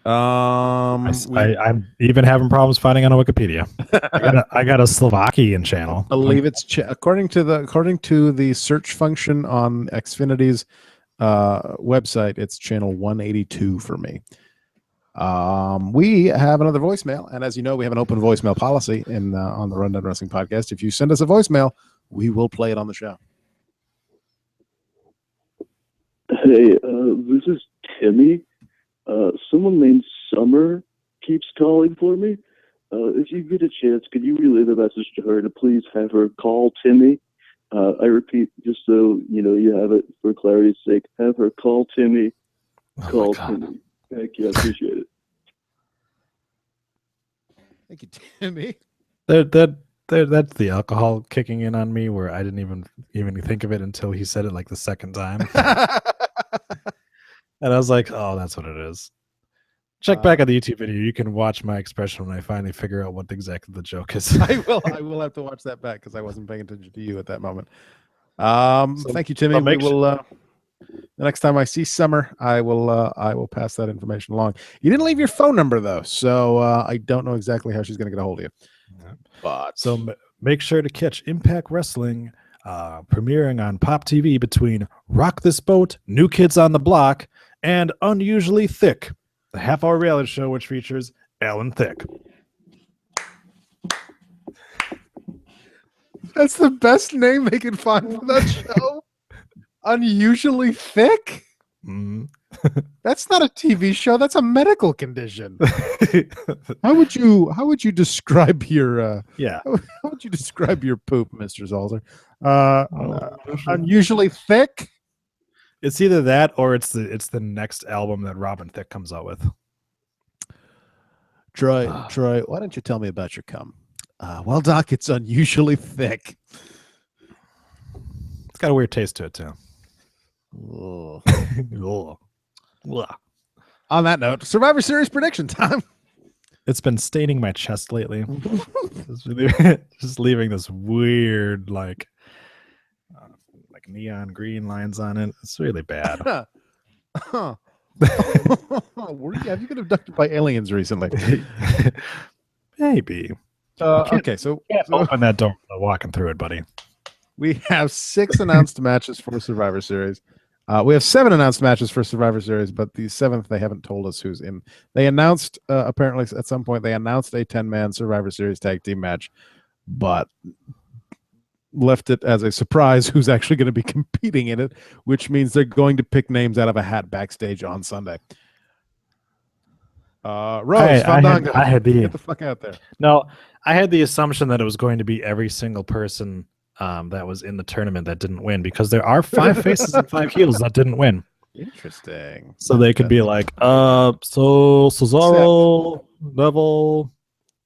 I'm even having problems finding on Wikipedia. I got a Slovakian channel. I believe it's according to the search function on Xfinity's website. It's channel 182 for me. We have another voicemail, and as you know, we have an open voicemail policy on the Rundown Wrestling podcast. If you send us a voicemail, we will play it on the show. Hey, this is Timmy. Someone named Summer keeps calling for me. If you get a chance, could you relay the message to her to please have her call Timmy? I repeat, just so you have it for clarity's sake, have her call Timmy. Call Timmy. Thank you. I appreciate it. Thank you, Timmy. That's the alcohol kicking in on me, where I didn't even think of it until he said it like the second time. And I was like, oh, that's what it is. Check back at the YouTube video. You can watch my expression when I finally figure out what exactly the joke is. I will have to watch that back because I wasn't paying attention to you at that moment. Thank you, Timmy. We will the next time I see Summer, I will pass that information along. You didn't leave your phone number though, so I don't know exactly how she's going to get a hold of you. But so make sure to catch Impact Wrestling premiering on Pop TV between Rock This Boat, New Kids on the Block, and Unusually Thick, the half-hour reality show which features Alan Thicke. That's the best name they can find for that show. Unusually Thick? That's not a TV show. That's a medical condition. How would you describe your How would you describe your poop, Mr. Zalzer? Unusually thick? It's either that or it's the next album that Robin Thicke comes out with. Troy, why don't you tell me about your cum? Well, Doc, it's unusually thick. It's got a weird taste to it too. On that note, Survivor Series prediction time. It's been staining my chest lately. Just leaving this weird like neon green lines on it. It's really bad. Have you been abducted by aliens recently? Maybe. Okay, so open that door without walking through it, buddy. We have 6 announced matches for Survivor Series. We have 7 announced matches for Survivor Series, but the 7th, they haven't told us who's in. They announced, apparently at some point, they announced a 10-man Survivor Series tag team match, but left it as a surprise who's actually going to be competing in it, which means they're going to pick names out of a hat backstage on Sunday. Rose, Fandango, get the fuck out there. No, I had the assumption that it was going to be every single person that was in the tournament that didn't win, because there are 5 faces and 5 heels that didn't win. Interesting. So they could be like, so Cesaro, Neville.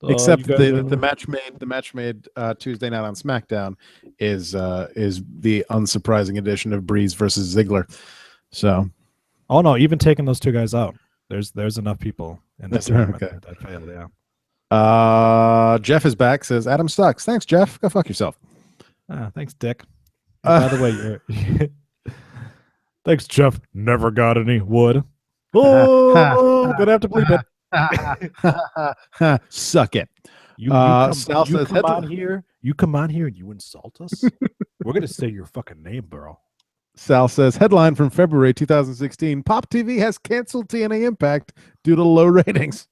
Except the match made Tuesday night on SmackDown is the unsurprising addition of Breeze versus Ziggler. So, oh no, even taking those 2 guys out, there's enough people in that tournament that failed. Yeah. Jeff is back. Says Adam sucks. Thanks, Jeff. Go fuck yourself. Thanks, Dick. By the way, you're thanks, Jeff. Never got any wood. Oh, gonna have to bleep it. Suck it. You come on here and you insult us. We're gonna say your fucking name, bro. Sal says headline from February 2016: Pop TV has canceled TNA Impact due to low ratings.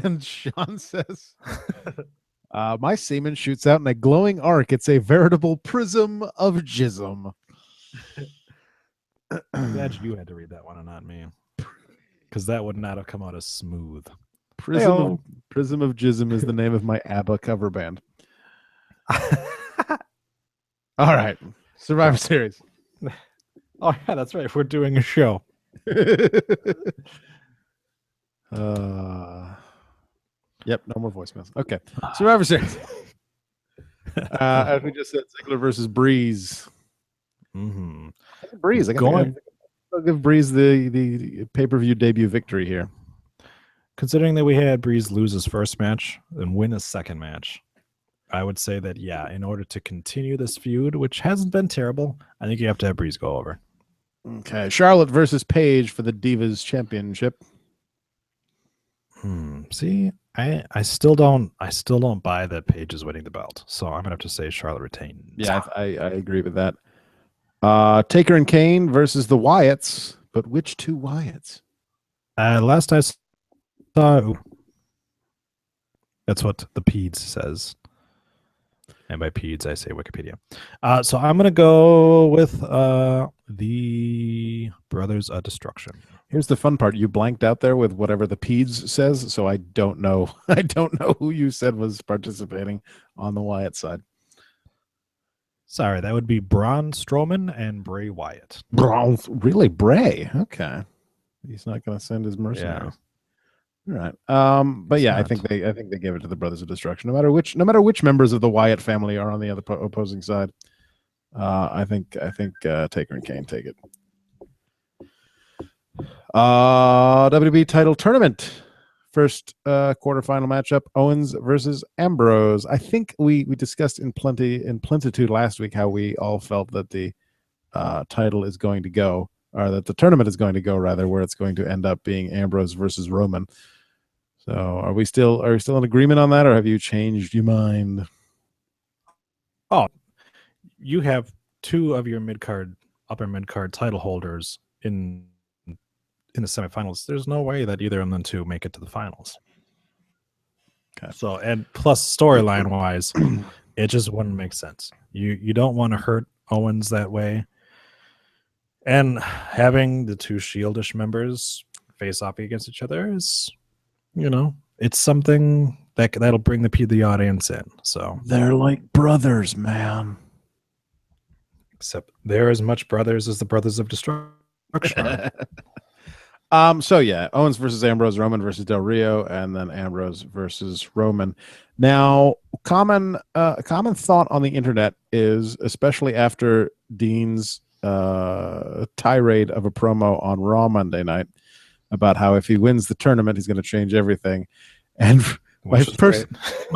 And Sean says, my semen shoots out in a glowing arc. It's a veritable prism of jism. I'm glad you had to read that one and not me, because that would not have come out as smooth. Prism of Jism is the name of my ABBA cover band. All right. Survivor Series. Oh, yeah, that's right. We're doing a show. Yep, no more voicemails. Okay. Survivor Series. As we just said, Ziggler versus Breeze. Mm-hmm. Breeze. I'll give Breeze the pay-per-view debut victory here. Considering that we had Breeze lose his first match and win his second match, I would say that, yeah, in order to continue this feud, which hasn't been terrible, I think you have to have Breeze go over. Okay. Charlotte versus Paige for the Divas Championship. See, I still don't buy that Paige is winning the belt, so I'm gonna have to say Charlotte retains. Yeah, I agree with that. Taker and Kane versus the Wyatts, but which 2 Wyatts? Last I saw, that's what the Peds says, and by Peds I say Wikipedia. So I'm gonna go with the Brothers of Destruction. Here's the fun part: you blanked out there with whatever the Peds says, so I don't know. I don't know who you said was participating on the Wyatt side. Sorry, that would be Braun Strowman and Bray Wyatt. Braun, really, Bray? Okay, he's not going to send his mercenaries. Yeah. All right. But yeah, I think they gave it to the Brothers of Destruction. No matter which members of the Wyatt family are on the other opposing side, I think Taker and Kane take it. WWE title tournament. First quarterfinal matchup, Owens versus Ambrose. I think we discussed in plenitude last week how we all felt that the title is going to go, or that the tournament is going to go, rather, where it's going to end up being Ambrose versus Roman. So are we still in agreement on that, or have you changed your mind? Oh, you have 2 of your upper mid-card title holders in the semifinals. There's no way that either of them 2 make it to the finals. Okay. So, and plus storyline wise, it just wouldn't make sense. You don't want to hurt Owens that way. And having the 2 Shieldish members face off against each other is, it's something that'll bring the audience in. So they're like brothers, man. Except they're as much brothers as the Brothers of Destruction. So yeah, Owens versus Ambrose, Roman versus Del Rio, and then Ambrose versus Roman. Now, common thought on the internet is, especially after Dean's tirade of a promo on Raw Monday night about how if he wins the tournament, he's going to change everything. And my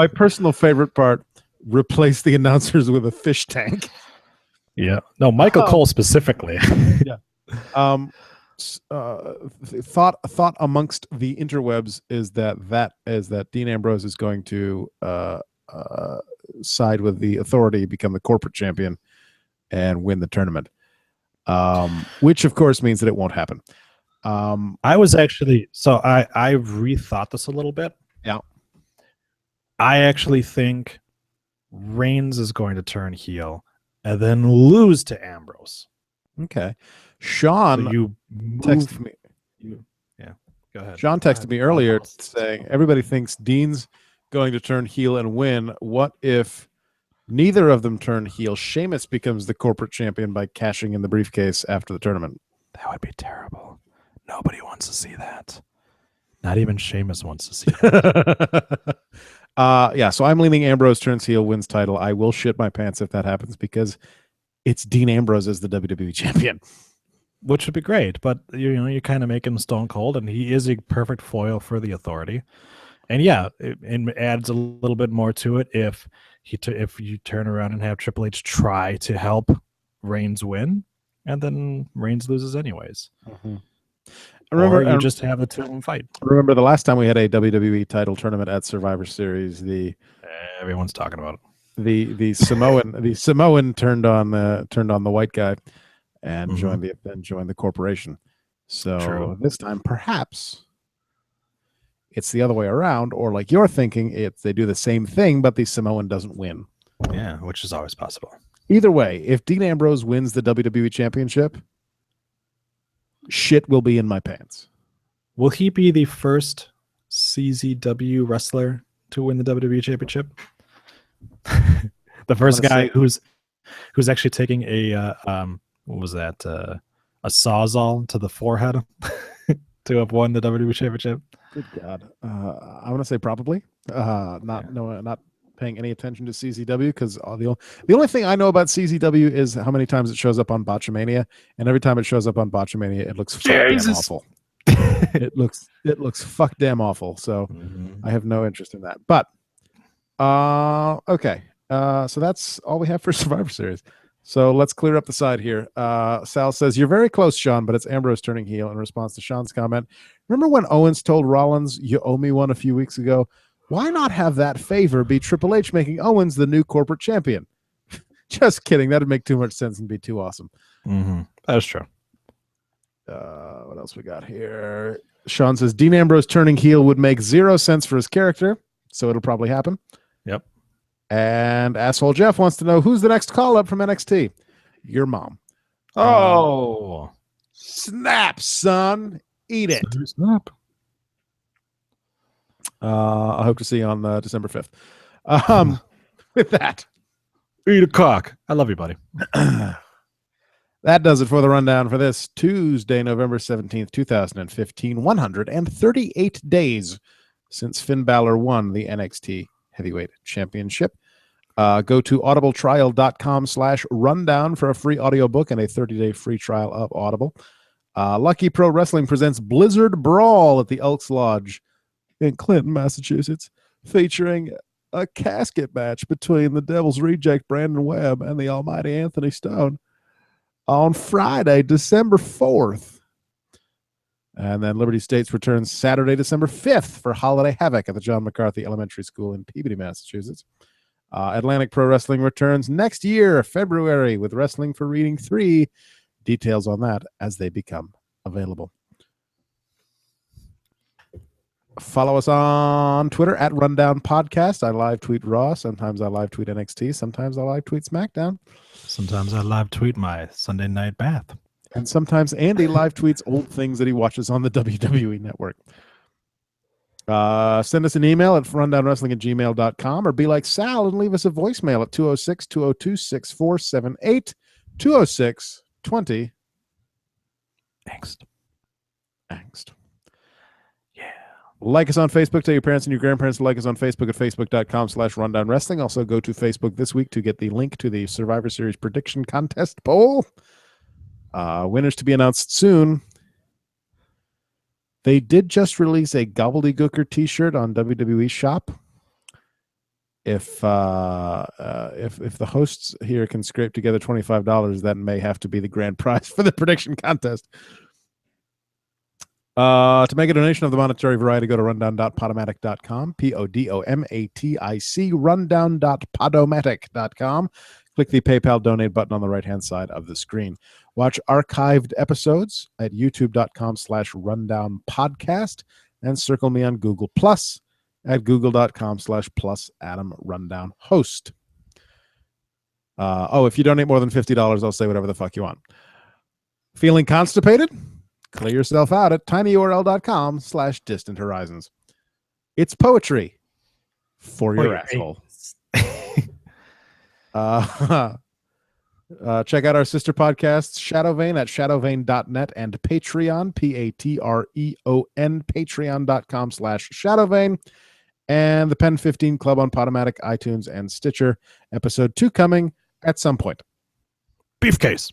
personal favorite part: replace the announcers with a fish tank. Yeah, no, Michael Cole specifically. Yeah. Thought amongst the interwebs is that Dean Ambrose is going to side with the Authority, become the corporate champion, and win the tournament. Which of course means that it won't happen. I was actually I rethought this a little bit. Yeah. I actually think Reigns is going to turn heel and then lose to Ambrose. Okay. Sean So you texted me. Go ahead. Sean texted me earlier saying everybody thinks Dean's going to turn heel and win. What if neither of them turn heel? Sheamus becomes the corporate champion by cashing in the briefcase after the tournament. That would be terrible. Nobody wants to see that. Not even Sheamus wants to see that. Yeah, so I'm leaning Ambrose turns heel, wins title. I will shit my pants if that happens because it's Dean Ambrose as the WWE champion. Which would be great, but you kind of make him Stone Cold, and he is a perfect foil for the Authority. And yeah, it adds a little bit more to it if you turn around and have Triple H try to help Reigns win, and then Reigns loses anyways. Mm-hmm. Or you just have the two of them fight. Remember the last time we had a WWE title tournament at Survivor Series? Everyone's talking about it. The Samoan turned on the white guy and joined the corporation. So this time perhaps it's the other way around, or like you're thinking, they do the same thing, but the Samoan doesn't win. Yeah, which is always possible. Either way, if Dean Ambrose wins the WWE Championship, shit will be in my pants. Will he be the first CZW wrestler to win the WWE Championship? The first guy who's actually taking a what was that? A sawzall to the forehead to have won the WWE Championship. Good God! I want to say probably. Not paying any attention to CZW because the only thing I know about CZW is how many times it shows up on Botchamania, and every time it shows up on Botchamania, it looks damn awful. It looks fuck damn awful. So I have no interest in that. But okay. So that's all we have for Survivor Series. So let's clear up the side here. Sal says, you're very close, Sean, but it's Ambrose turning heel in response to Sean's comment. Remember when Owens told Rollins, you owe me one a few weeks ago? Why not have that favor be Triple H making Owens the new corporate champion? Just kidding. That'd make too much sense and be too awesome. That is true. What else we got here? Sean says, Dean Ambrose turning heel would make 0 sense for his character, so it'll probably happen. Yep. And Asshole Jeff wants to know who's the next call-up from NXT? Your mom. Oh. Snap, son. Eat it. Snap. I hope to see you on December 5th. With that. Eat a cock. I love you, buddy. That does it for the rundown for this Tuesday, November 17th, 2015. 138 days since Finn Balor won the NXT Heavyweight Championship. Go to audibletrial.com/rundown for a free audiobook and a 30-day free trial of Audible. Lucky Pro Wrestling presents Blizzard Brawl at the Elks Lodge in Clinton, Massachusetts, featuring a casket match between the Devil's Reject Brandon Webb and the Almighty Anthony Stone on Friday, December 4th. And then Liberty States returns Saturday, December 5th for Holiday Havoc at the John McCarthy Elementary School in Peabody, Massachusetts. Atlantic Pro Wrestling returns next year, February, with Wrestling for Reading 3. Details on that as they become available. Follow us on Twitter at Rundown Podcast. I live tweet Raw. Sometimes I live tweet NXT. Sometimes I live tweet SmackDown. Sometimes I live tweet my Sunday night bath. And sometimes Andy live tweets old things that he watches on the WWE Network. Send us an email at rundownwrestling@gmail.com or be like Sal and leave us a voicemail at 206-202-6478, 206-20. Angst. Yeah. Like us on Facebook. Tell your parents and your grandparents to like us on Facebook at facebook.com/rundownwrestling. Also go to Facebook this week to get the link to the Survivor Series prediction contest poll. Winners to be announced soon. They did just release a Gobbledygooker t-shirt on WWE Shop. If the hosts here can scrape together $25, that may have to be the grand prize for the prediction contest. To make a donation of the monetary variety, go to rundown.podomatic.com, Podomatic, rundown.podomatic.com. Click the PayPal donate button on the right-hand side of the screen. Watch archived episodes at youtube.com/rundown podcast and circle me on Google Plus at google.com/+Adam Rundown Host. If you donate more than $50, I'll say whatever the fuck you want. Feeling constipated? Clear yourself out at tinyurl.com/distant horizons. It's poetry for your asshole. Check out our sister podcasts, Shadowvane at shadowvane.net and Patreon, Patreon, patreon.com/Shadowvane, and the Pen15 Club on Podomatic, iTunes, and Stitcher. Episode 2 coming at some point. Beefcase.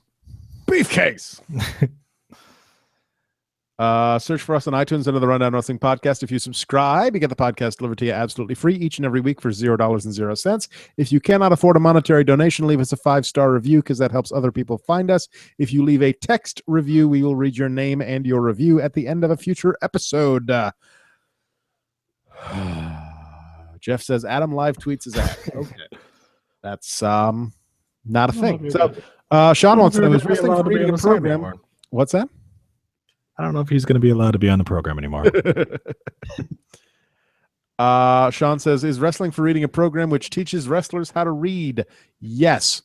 Search for us on iTunes under the Rundown Wrestling Podcast. If you subscribe, you get the podcast delivered to you absolutely free each and every week for $0.00. If you cannot afford a monetary donation, leave us a 5-star review because that helps other people find us. If you leave a text review, we will read your name and your review at the end of a future episode. Jeff says Adam live tweets his ad. Okay. That's not a thing. So Sean wants to know, is wrestling for reading a program? What's that? I don't know if he's going to be allowed to be on the program anymore. Sean says, is wrestling for reading a program which teaches wrestlers how to read? Yes.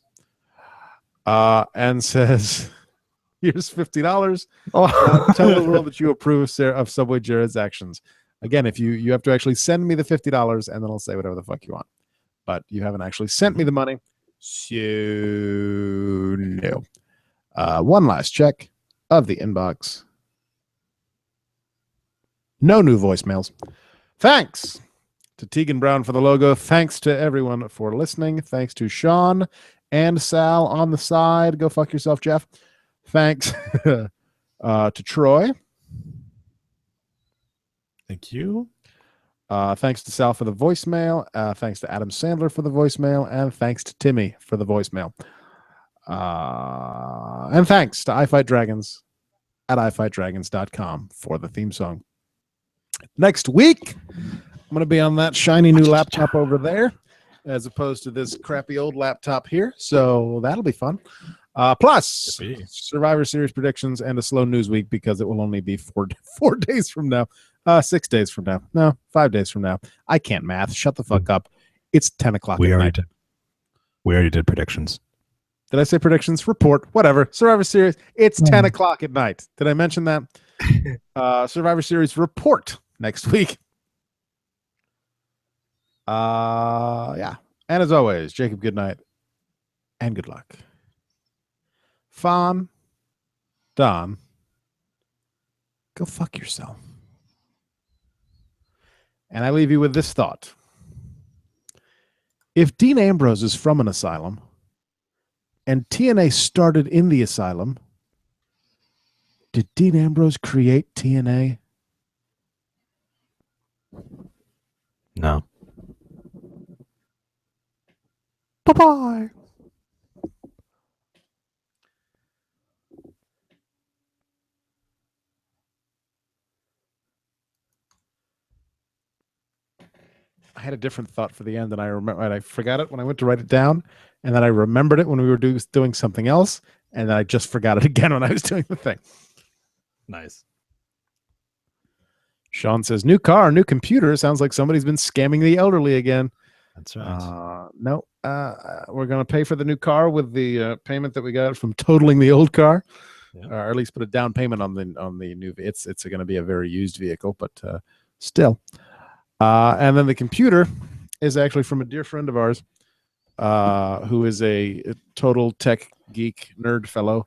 And says, here's $50. Tell the world that you approve of Subway Jared's actions. Again, if you have to actually send me the $50 and then I'll say whatever the fuck you want. But you haven't actually sent me the money. So no. One last check of the inbox. No new voicemails. Thanks to Tegan Brown for the logo. Thanks to everyone for listening. Thanks to Sean and Sal on the side. Go fuck yourself, Jeff. Thanks to Troy. Thank you. Thanks to Sal for the voicemail. Thanks to Adam Sandler for the voicemail. And thanks to Timmy for the voicemail. And thanks to iFightDragons at ifightdragons.com for the theme song. Next week, I'm going to be on that shiny new laptop over there as opposed to this crappy old laptop here. So that'll be fun. Plus, Survivor Series predictions and a slow news week because it will only be 4 days from now. 6 days from now. No, 5 days from now. I can't math. Shut the fuck up. It's 10 o'clock at night. We already did predictions. Did I say predictions? Report. Whatever. Survivor Series. It's 10 o'clock at night. Did I mention that? Survivor Series report next week. Yeah. And as always, Jacob, good night and good luck. Fawn, Don, go fuck yourself. And I leave you with this thought. If Dean Ambrose is from an asylum and TNA started in the asylum, did Dean Ambrose create TNA? No. Bye-bye. I had a different thought for the end, and I forgot it when I went to write it down, and then I remembered it when we were doing something else, and then I just forgot it again when I was doing the thing. Nice. Sean says, new car, new computer. Sounds like somebody's been scamming the elderly again. That's right. No, we're going to pay for the new car with the payment that we got from totaling the old car, or at least put a down payment on the new. It's going to be a very used vehicle, but still. And then the computer is actually from a dear friend of ours, who is a total tech geek nerd fellow.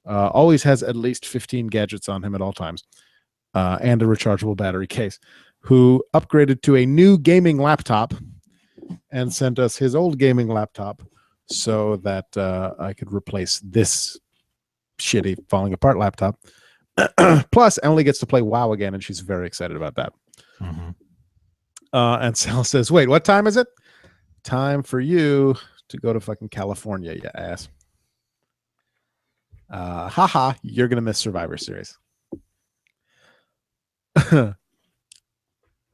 Always has at least 15 gadgets on him at all times, and a rechargeable battery case, who upgraded to a new gaming laptop and sent us his old gaming laptop so that I could replace this shitty falling apart laptop. Plus, Emily gets to play WoW again, and she's very excited about that. Mm-hmm. And Sal says, wait, what time is it? Time for you to go to fucking California, you ass. Haha, you're going to miss Survivor Series.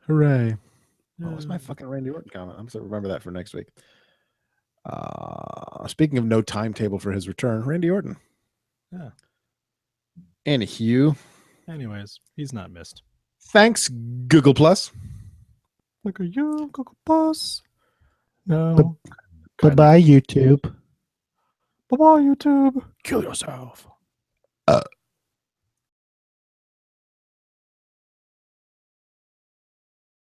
Hooray. What was my fucking Randy Orton comment? I'm going to remember that for next week. Speaking of no timetable for his return, Randy Orton. Yeah. And Hugh. Anyways, he's not missed. Thanks, Google Plus. Look at you, Google Plus. No. Goodbye, YouTube. Bye-bye, YouTube. Kill yourself.